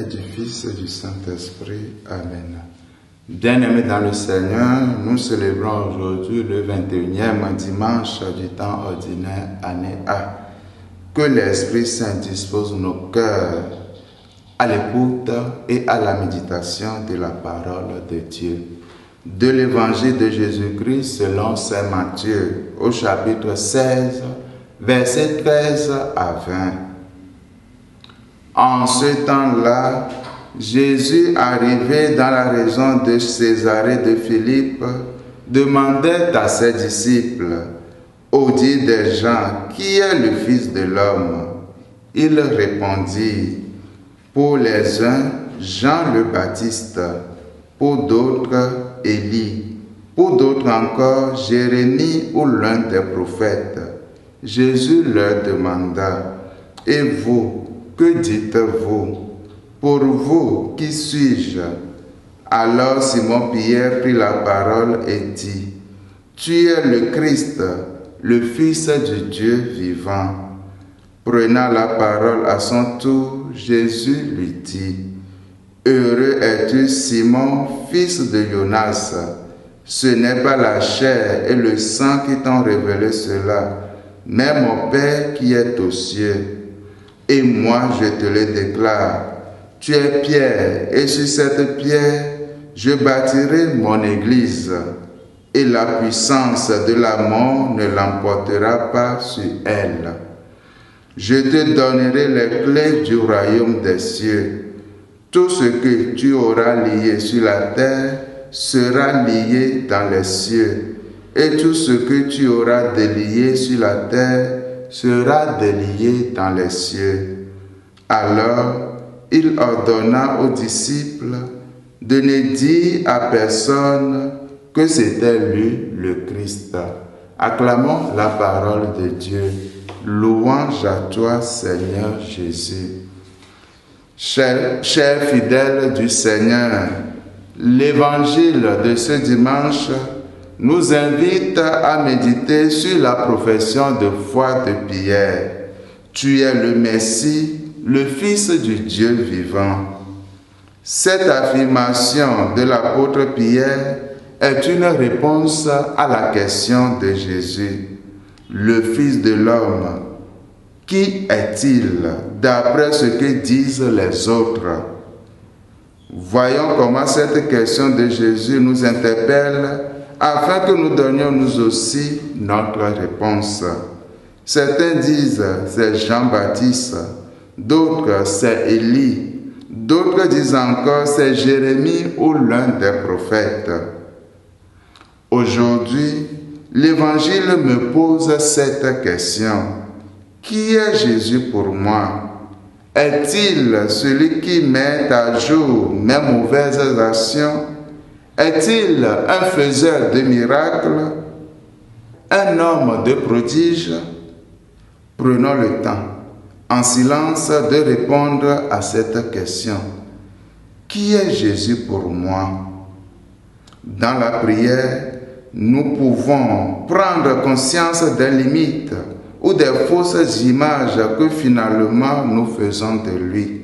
et du Fils et du Saint-Esprit. Amen. Bien-aimés dans le Seigneur, nous célébrons aujourd'hui le 21e dimanche du temps ordinaire, année A. Que l'Esprit Saint dispose nos cœurs à l'écoute et à la méditation de la parole de Dieu. De l'Évangile de Jésus-Christ selon saint Matthieu, au chapitre 16, versets 13 à 20. En ce temps-là, Jésus, arrivé dans la région de Césarée de Philippe, demandait à ses disciples, au dire des gens, qui est le Fils de l'homme? Ils répondirent, pour les uns, Jean le Baptiste, pour d'autres, Élie, pour d'autres encore, Jérémie ou l'un des prophètes. Jésus leur demanda, et vous, que dites-vous? Pour vous, qui suis-je? Alors Simon-Pierre prit la parole et dit, tu es le Christ, le Fils du Dieu vivant. Prenant la parole à son tour, Jésus lui dit, heureux es-tu, Simon, fils de Jonas. Ce n'est pas la chair et le sang qui t'ont révélé cela, mais mon Père qui est aux cieux. Et moi, je te le déclare, tu es pierre, et sur cette pierre, je bâtirai mon église, et la puissance de la mort ne l'emportera pas sur elle. Je te donnerai les clés du royaume des cieux. Tout ce que tu auras lié sur la terre sera lié dans les cieux, et tout ce que tu auras délié sur la terre sera délié dans les cieux. Alors, il ordonna aux disciples de ne dire à personne que c'était lui le Christ. Acclamons la parole de Dieu. Louange à toi, Seigneur Jésus. Chers fidèles du Seigneur, l'évangile de ce dimanche nous invite à méditer sur la profession de foi de Pierre. Tu es le Messie, le Fils du Dieu vivant. Cette affirmation de l'apôtre Pierre est une réponse à la question de Jésus. Le Fils de l'homme, qui est-il d'après ce que disent les autres? Voyons comment cette question de Jésus nous interpelle afin que nous donnions nous aussi notre réponse. Certains disent c'est Jean-Baptiste, d'autres c'est Élie, d'autres disent encore c'est Jérémie ou l'un des prophètes. Aujourd'hui, l'Évangile me pose cette question. Qui est Jésus pour moi? Est-il celui qui met à jour mes mauvaises actions? Est-il un faiseur de miracles? Un homme de prodiges? Prenons le temps, en silence, de répondre à cette question. Qui est Jésus pour moi? Dans la prière, nous pouvons prendre conscience des limites ou des fausses images que finalement nous faisons de lui.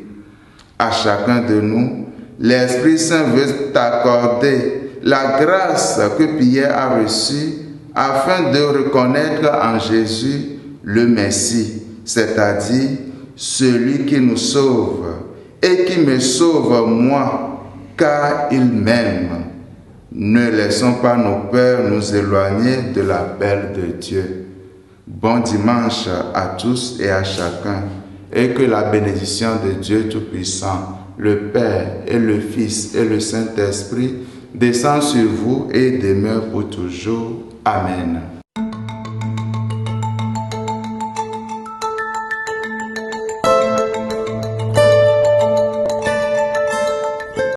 À chacun de nous, l'Esprit Saint veut t'accorder la grâce que Pierre a reçue afin de reconnaître en Jésus le Messie, c'est-à-dire celui qui nous sauve et qui me sauve moi, car il m'aime. Ne laissons pas nos peurs nous éloigner de l'appel de Dieu. Bon dimanche à tous et à chacun, et que la bénédiction de Dieu Tout-Puissant, le Père et le Fils et le Saint-Esprit descendent sur vous et demeurent pour toujours. Amen.